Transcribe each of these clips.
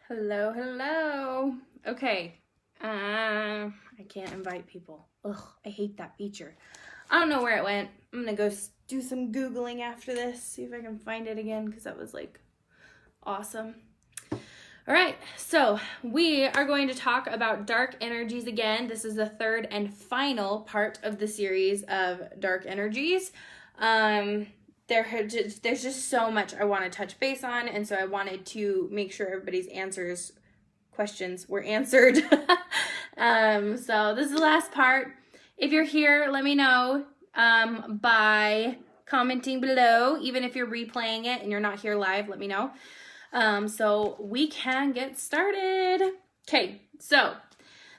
Hello, hello. Okay. I can't invite people. Ugh, I hate that feature. I don't know where it went. I'm gonna go do some Googling after this, see if I can find it again, because that was like awesome. All right, so we are going to talk about dark energies again. This is the third and final part of the series of dark energies. There's just so much I want to touch base on, and so I wanted to make sure everybody's questions were answered. So this is the last part. If you're here, let me know by commenting below. Even if you're replaying it and you're not here live, let me know. So we can get started. Okay, so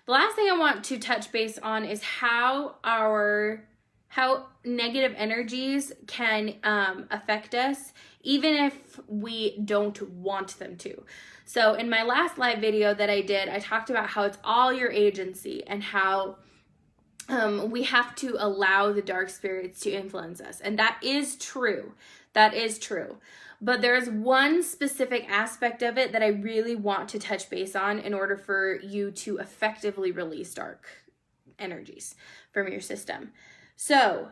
the last thing I want to touch base on is how negative energies can affect us, even if we don't want them to. So in my last live video that I did, I talked about how it's all your agency and how we have to allow the dark spirits to influence us. And that is true. That is true. But there's one specific aspect of it that I really want to touch base on in order for you to effectively release dark energies from your system. So,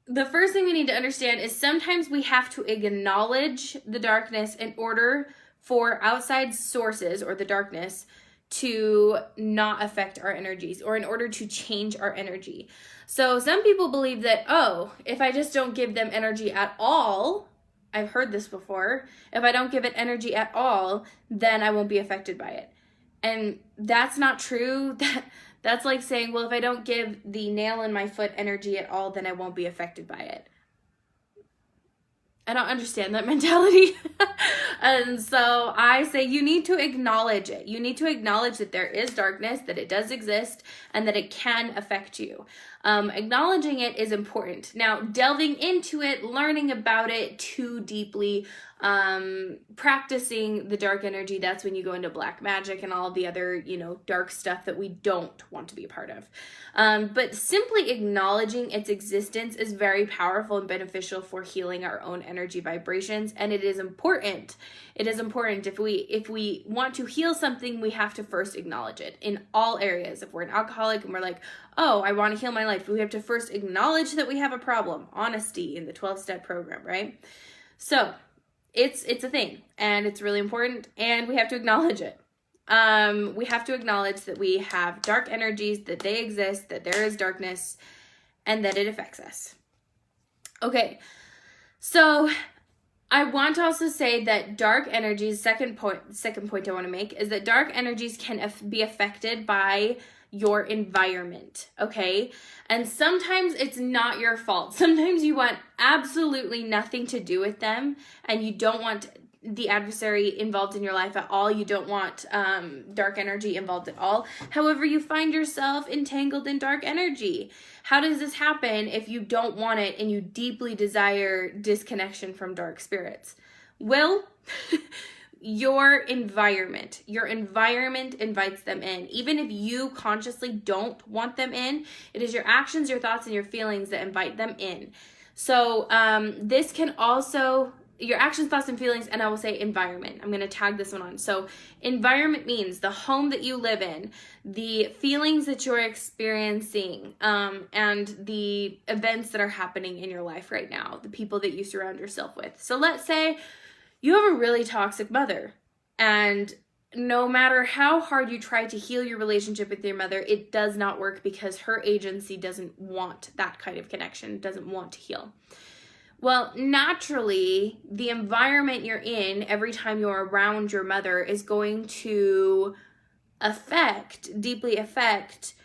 the first thing we need to understand is sometimes we have to acknowledge the darkness in order for outside sources or the darkness to not affect our energies, or in order to change our energy. So some people believe that, oh, if I just don't give them energy at all, I've heard this before, if I don't give it energy at all, then I won't be affected by it. And that's not true. That's like saying, well, if I don't give the nail in my foot energy at all, then I won't be affected by it. I don't understand that mentality. And so I say you need to acknowledge it. You need to acknowledge that there is darkness, that it does exist, and that it can affect you. Acknowledging it is important. Now, delving into it, learning about it too deeply, practicing the dark energy, that's when you go into black magic and all the other, dark stuff that we don't want to be a part of. But simply acknowledging its existence is very powerful and beneficial for healing our own energy vibrations, and it is important. It is important. If we want to heal something, we have to first acknowledge it in all areas. If we're an alcoholic and we're like, oh, I want to heal my life, we have to first acknowledge that we have a problem. Honesty in the 12-step program, right? So it's a thing, and it's really important, and we have to acknowledge it. We have to acknowledge that we have dark energies, that they exist, that there is darkness, and that it affects us. Okay, so I want to also say that dark energies, second point I want to make is that dark energies can be affected by your environment, okay? And sometimes it's not your fault. Sometimes you want absolutely nothing to do with them, and you don't want the adversary involved in your life at all. You don't want dark energy involved at all. However, you find yourself entangled in dark energy. How does this happen if you don't want it and you deeply desire disconnection from dark spirits? Well, your environment invites them in. Even if you consciously don't want them in, it is your actions, your thoughts, and your feelings that invite them in. So this can also, your actions, thoughts, and feelings, and I will say environment. I'm going to tag this one on. So environment means the home that you live in, the feelings that you're experiencing, and the events that are happening in your life right now, the people that you surround yourself with. So let's say you have a really toxic mother, and no matter how hard you try to heal your relationship with your mother, it does not work because her agency doesn't want that kind of connection, doesn't want to heal. Well, naturally, the environment you're in every time you're around your mother is going to deeply affect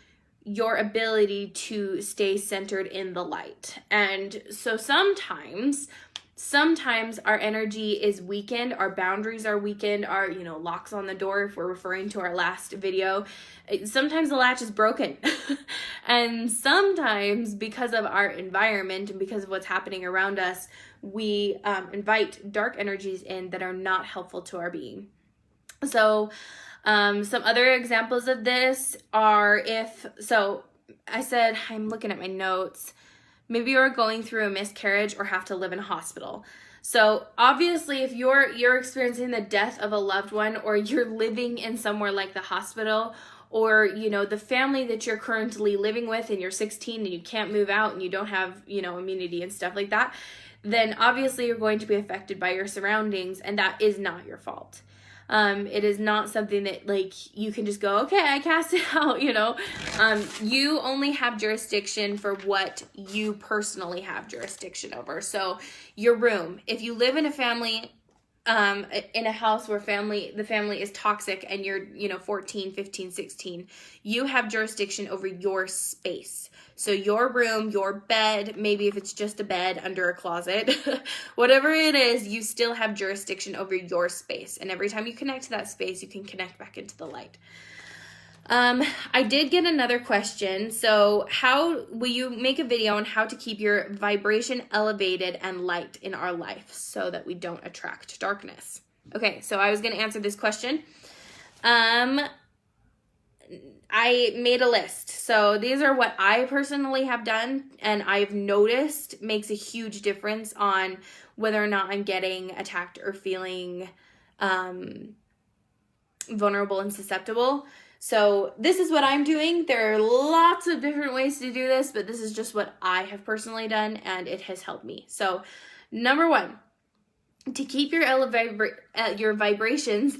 your ability to stay centered in the light. And so sometimes our energy is weakened, our boundaries are weakened, our, locks on the door, if we're referring to our last video. Sometimes the latch is broken. And sometimes because of our environment and because of what's happening around us, we invite dark energies in that are not helpful to our being. So some other examples of this are I said, I'm looking at my notes. Maybe you're going through a miscarriage or have to live in a hospital. So obviously, if you're experiencing the death of a loved one, or you're living in somewhere like the hospital, or the family that you're currently living with and you're 16 and you can't move out and you don't have immunity and stuff like that, then obviously you're going to be affected by your surroundings, and that is not your fault. It is not something that you can just go, okay, I cast it out, you only have jurisdiction for what you personally have jurisdiction over. So your room, if you live in a family, in a house where the family is toxic and you're 14, 15, 16, you have jurisdiction over your space. So your room, your bed, maybe if it's just a bed under a closet, whatever it is, you still have jurisdiction over your space. And every time you connect to that space, you can connect back into the light. I did get another question. So how will you make a video on how to keep your vibration elevated and light in our life so that we don't attract darkness? Okay, so I was going to answer this question. I made a list. So these are what I personally have done and I've noticed makes a huge difference on whether or not I'm getting attacked or feeling vulnerable and susceptible. So this is what I'm doing. There are lots of different ways to do this, but this is just what I have personally done and it has helped me. So number one, to keep your vibrations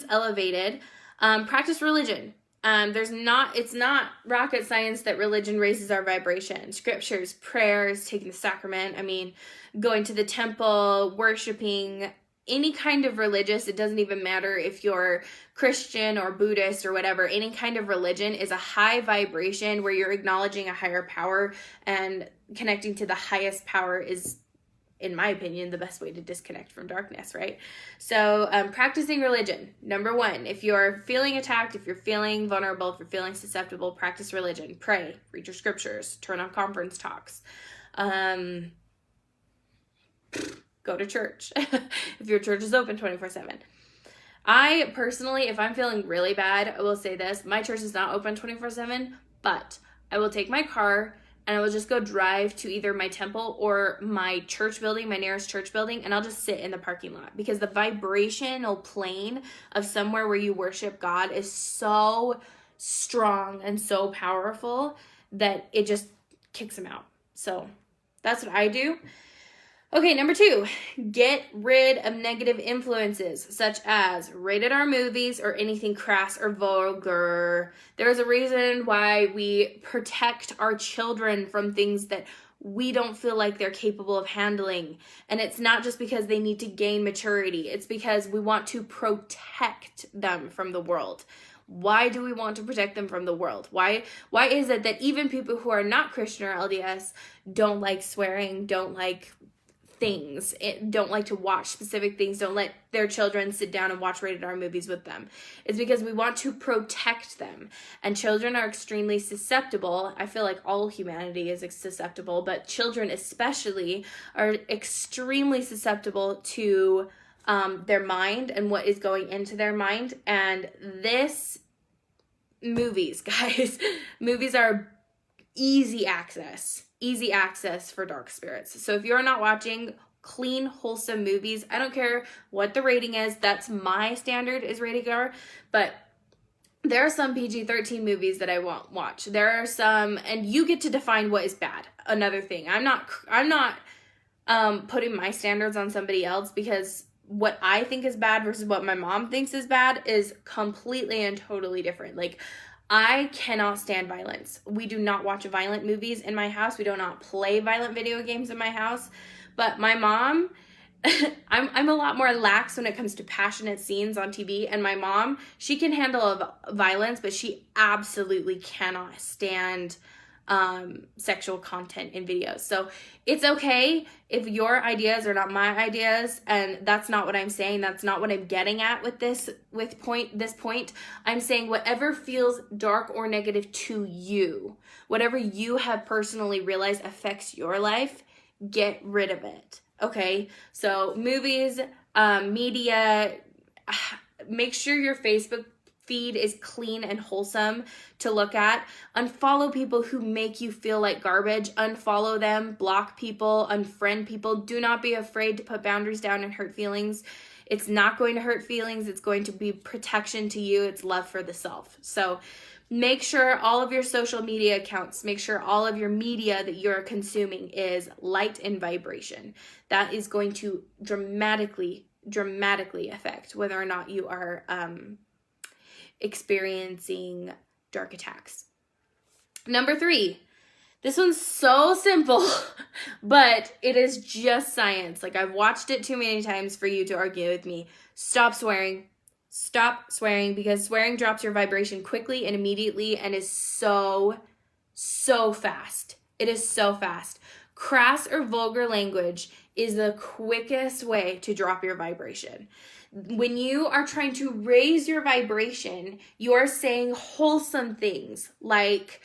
elevated, practice religion. It's not rocket science that religion raises our vibration. Scriptures, prayers, taking the sacrament, going to the temple, worshiping, any kind of religious, it doesn't even matter if you're Christian or Buddhist or whatever, any kind of religion is a high vibration where you're acknowledging a higher power, and connecting to the highest power is, in my opinion, the best way to disconnect from darkness, right? So practicing religion, number one. If you're feeling attacked, if you're feeling vulnerable, if you're feeling susceptible, practice religion. Pray, read your scriptures, turn on conference talks. Go to church if your church is open 24/7. I personally, if I'm feeling really bad, I will say this. My church is not open 24/7, but I will take my car and I will just go drive to either my temple or my church building, my nearest church building, and I'll just sit in the parking lot, because the vibrational plane of somewhere where you worship God is so strong and so powerful that it just kicks them out. So that's what I do. Okay, number two, get rid of negative influences such as rated R movies or anything crass or vulgar. There's a reason why we protect our children from things that we don't feel like they're capable of handling. And it's not just because they need to gain maturity. It's because we want to protect them from the world. Why do we want to protect them from the world? Why is it that even people who are not Christian or LDS don't like swearing, don't like things, don't like to watch specific things, don't let their children sit down and watch rated R movies with them? It's because we want to protect them. And children are extremely susceptible. I feel like all humanity is susceptible, but children especially are extremely susceptible to their mind and what is going into their mind. And movies, guys, movies are easy access for dark spirits. So if you're not watching clean, wholesome movies, I don't care what the rating is, that's my standard is rated R, but there are some PG-13 movies that I won't watch. There are some, and you get to define what is bad. Another thing, I'm not putting my standards on somebody else, because what I think is bad versus what my mom thinks is bad is completely and totally different. Like, I cannot stand violence. We do not watch violent movies in my house. We do not play violent video games in my house. But my mom, I'm a lot more lax when it comes to passionate scenes on TV. And my mom, she can handle violence, but she absolutely cannot stand sexual content in videos. So it's okay if your ideas are not my ideas, and that's not what I'm saying. That's not what I'm getting at with this point. I'm saying whatever feels dark or negative to you, whatever you have personally realized affects your life, get rid of it. Okay? So movies, media, make sure your Facebook feed is clean and wholesome to look at. Unfollow people who make you feel like garbage. Unfollow them, block people, unfriend people. Do not be afraid to put boundaries down and hurt feelings. It's not going to hurt feelings. It's going to be protection to you. It's love for the self. So make sure all of your social media accounts, make sure all of your media that you're consuming is light and vibration. That is going to dramatically affect whether or not you are experiencing dark attacks. Number 3, this one's so simple, but it is just science. Like, I've watched it too many times for you to argue with me. Stop swearing. Stop swearing, because swearing drops your vibration quickly and immediately and is so fast. It is so fast. Crass or vulgar language is the quickest way to drop your vibration. When you are trying to raise your vibration, you are saying wholesome things like,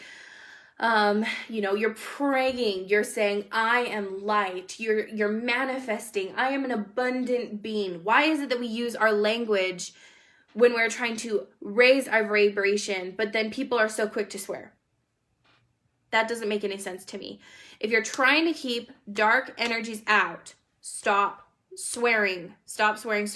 you're praying, you're saying, I am light, you're manifesting, I am an abundant being. Why is it that we use our language when we're trying to raise our vibration, but then people are so quick to swear? That doesn't make any sense to me. If you're trying to keep dark energies out, stop swearing. Stop swearing,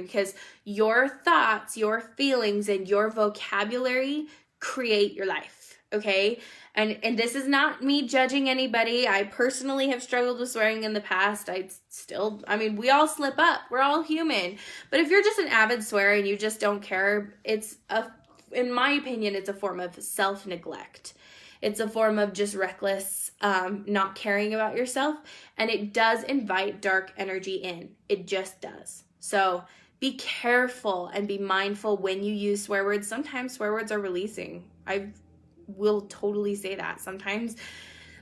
because your thoughts, your feelings, and your vocabulary create your life, okay? And this is not me judging anybody. I personally have struggled with swearing in the past. We all slip up. We're all human. But if you're just an avid swearer and you just don't care, in my opinion, it's a form of self-neglect. It's a form of just reckless, not caring about yourself. And it does invite dark energy in. It just does. So be careful and be mindful when you use swear words. Sometimes swear words are releasing. I will totally say that. Sometimes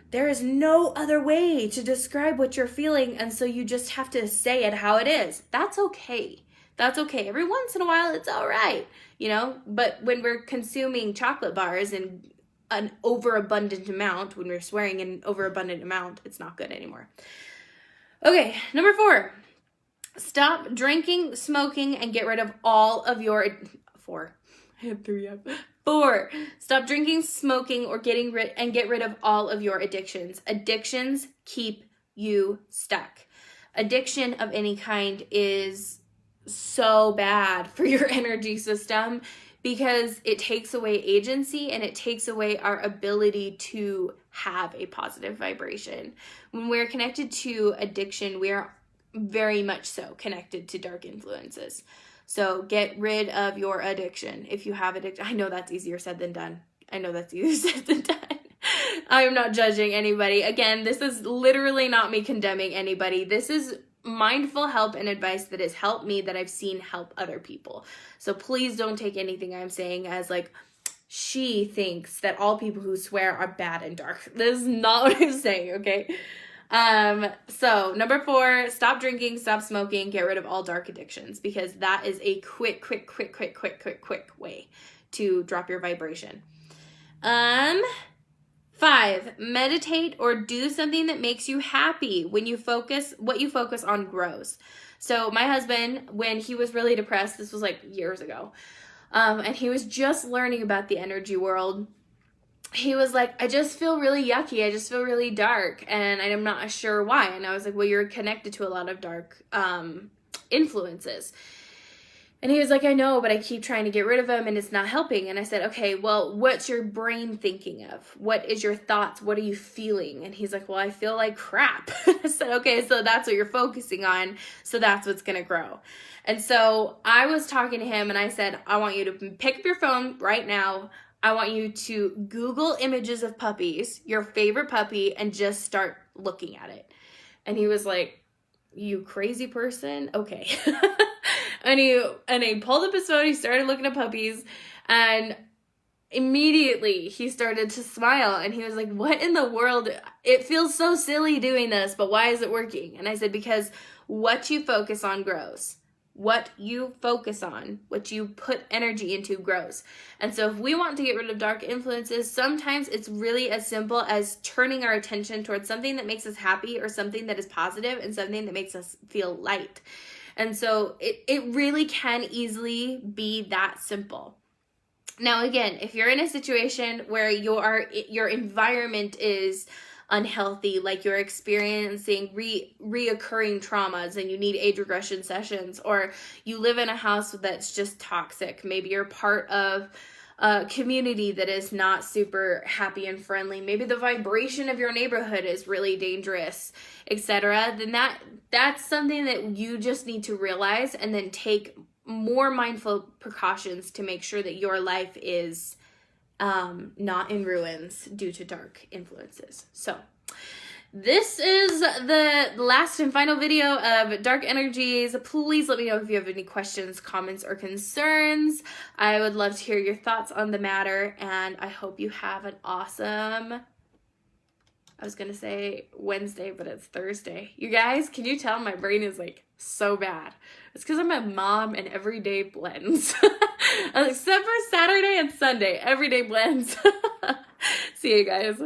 there is no other way to describe what you're feeling, and so you just have to say it how it is. That's okay. That's okay. Every once in a while, it's all right, But when we're consuming chocolate bars in an overabundant amount, when we're swearing in an overabundant amount, it's not good anymore. Okay, number 4. Stop drinking, smoking, and get rid of all of your... 4. I had 3 up. 4. Stop drinking, smoking, or get rid of all of your addictions. Addictions keep you stuck. Addiction of any kind is so bad for your energy system because it takes away agency and it takes away our ability to have a positive vibration. When we're connected to addiction, we are very much so connected to dark influences. So get rid of your addiction. If you have addiction, I know that's easier said than done. I am not judging anybody. Again, this is literally not me condemning anybody. This is mindful help and advice that has helped me, that I've seen help other people. So please don't take anything I'm saying as like, she thinks that all people who swear are bad and dark. This is not what I'm saying, okay? So number 4, stop drinking, stop smoking, get rid of all dark addictions, because that is a quick way to drop your vibration. 5, meditate or do something that makes you happy. What you focus on grows. So my husband, when he was really depressed, this was like years ago, and he was just learning about the energy world. He was like, I just feel really yucky. I just feel really dark. And I'm not sure why. And I was like, well, you're connected to a lot of dark influences. And he was like, I know, but I keep trying to get rid of them and it's not helping. And I said, okay, well, what's your brain thinking of? What is your thoughts? What are you feeling? And he's like, well, I feel like crap. I said, okay, so that's what you're focusing on. So that's what's going to grow. And so I was talking to him and I said, I want you to pick up your phone right now. I want you to Google images of puppies, your favorite puppy, and just start looking at it. And he was like, you crazy person? Okay. and he pulled up his phone, he started looking at puppies, and immediately he started to smile. And he was like, what in the world? It feels so silly doing this, but why is it working? And I said, because what you focus on grows. What you focus on, what you put energy into grows. And so if we want to get rid of dark influences, sometimes it's really as simple as turning our attention towards something that makes us happy or something that is positive and something that makes us feel light. And so it really can easily be that simple. Now, again, if you're in a situation where your environment is unhealthy, like you're experiencing reoccurring traumas and you need age regression sessions, or you live in a house that's just toxic, maybe you're part of a community that is not super happy and friendly, maybe the vibration of your neighborhood is really dangerous, etc., then that's something that you just need to realize and then take more mindful precautions to make sure that your life is not in ruins due to dark influences. So this is the last and final video of Dark Energies. Please let me know if you have any questions, comments, or concerns. I would love to hear your thoughts on the matter, and I hope you have an awesome, I was going to say Wednesday, but it's Thursday. You guys, can you tell my brain is like so bad? It's because I'm a mom and every day blends. Except for Saturday and Sunday, every day blends. See you guys.